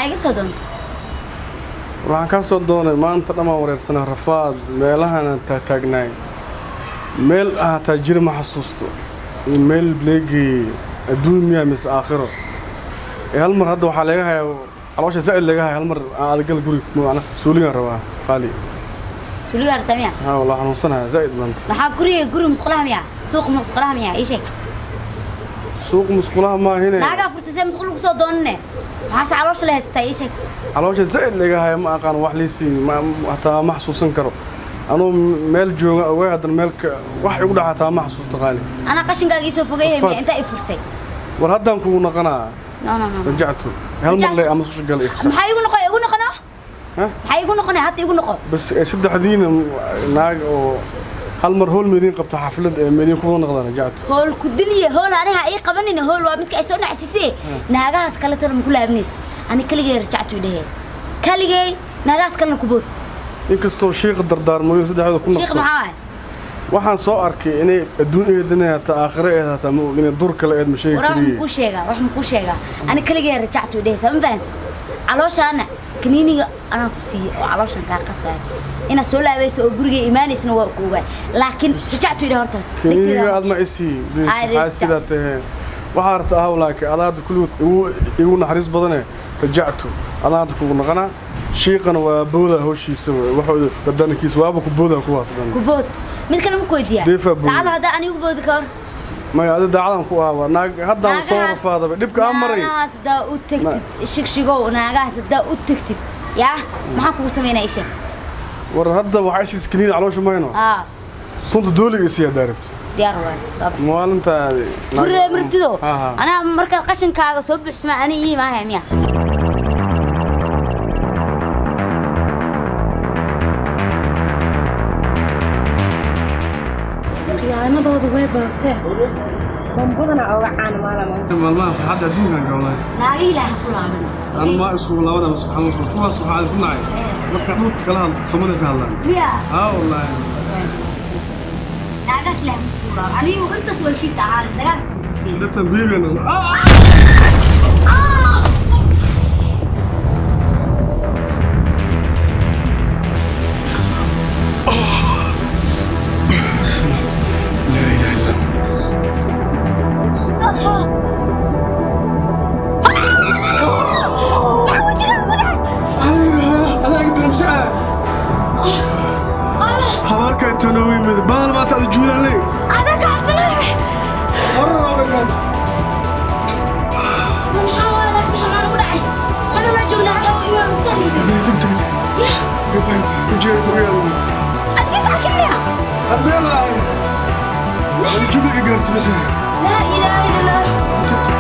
معي صدون waxaan ka soo doonay maanta dhamaan wareersanaa rafaad meelahan taagnaay meel ta jir ma xasuusto meel bleegi adduunyo mis aakhiro hal mar hadda waxa laga hayaa caloosha zaid laga hayaa hal mar aad gal guri macna suuliga rabaa qaali suuliga artamiya والله xanuunsanahay zaid bant waxa guri musqulaha miya suuq musqulaha miya ii sheeg suuq musqulaha ma hina naaga furtisay musqul ugu soo doonne waxa caloosha la haystay ii sheeg caloosha zaid laga hayaa ma aqaan wax liisi ma hataa ma xasuusan karo anoo meel jooga oo hadan meelka wax igu dhaxataa ma xasuusto qaali ana qashinkaaga soo fogeeyay inta ay furtay war hadan kugu naqanaa no rajactu hal mar lay ama soo gal ifsa maxay igu noqonaa maxay igu noqonaa hadda igu noqon bas saddexdiina naag oo hal mar hool meedin qabta xaflad ee meedin ku noqdaan rajactu hool ku diliye hool aniga ay qabanina hool waa midka ay soo naxsisay naagaas kale tan ku laabnays ani kaligay rajactu idhahay kaligay naagaas kale ku bood inkastoo sheekh dardaarmooyin saddexda ku noqdo sheekh maxaa waxaan soo arkay inay adduunyeedana ta aakhire ee ta ma ogin dur kale ee ma sheegi kariye wax ma ku sheega ani kaligay rajactu idhahay sama faanta calooshaana kaniiniga ana ku siiyay oo calooshan ka qasay ina soo laabayso oo guriga iimaanaysna waa ku ogaay laakiin rajactu idhahay horta kaniiniga aad ma isi xaasidate waxa arta hawlaaka alaad kullu igu naxariis badane rajactu alaad kugu naqana sheekana waa booda hawshiisa wuxuu dadanakiis waaba ku booda kuwaas dhan ku bood mid kale ma ku weydiyaa lacala hada anigu boodi karo ما هذا دعاء كوها ناق هذا صور فاضي دبك أمري ناقص دا وتكتت شكشجو ناقص دا وتكتت يا ما حكوا سمينا إيش ور هذا وحش سكنين على شو ما هنا صوت دولي يصير داربت ديار وين صاب مال أنت كره مرتدو أنا مركز قشن كاغا صوب اسمع أنا إيه ما هم يا ما ضوض ويبا ته بنبضنا أو عن ما في حد أدونا قولي لا إله إلا الله أنا ما أسوق الله ولا سبحان الله كوا سبحان الله معي ما كانوا كلام سمنا كهلا يا والله لا قص له مسؤول علي وأنت سوى شيء سعار ده تنبيه أنا تنوي من بال ما تجول علي هذا قاعد تنوي مرة واحدة محاولة أنا ودعي أنا رجل هذا ويوم صدق يا وجيت ويا أنت ساكنة أبي لا أنا جبلي إجازة بس لا إله إلا الله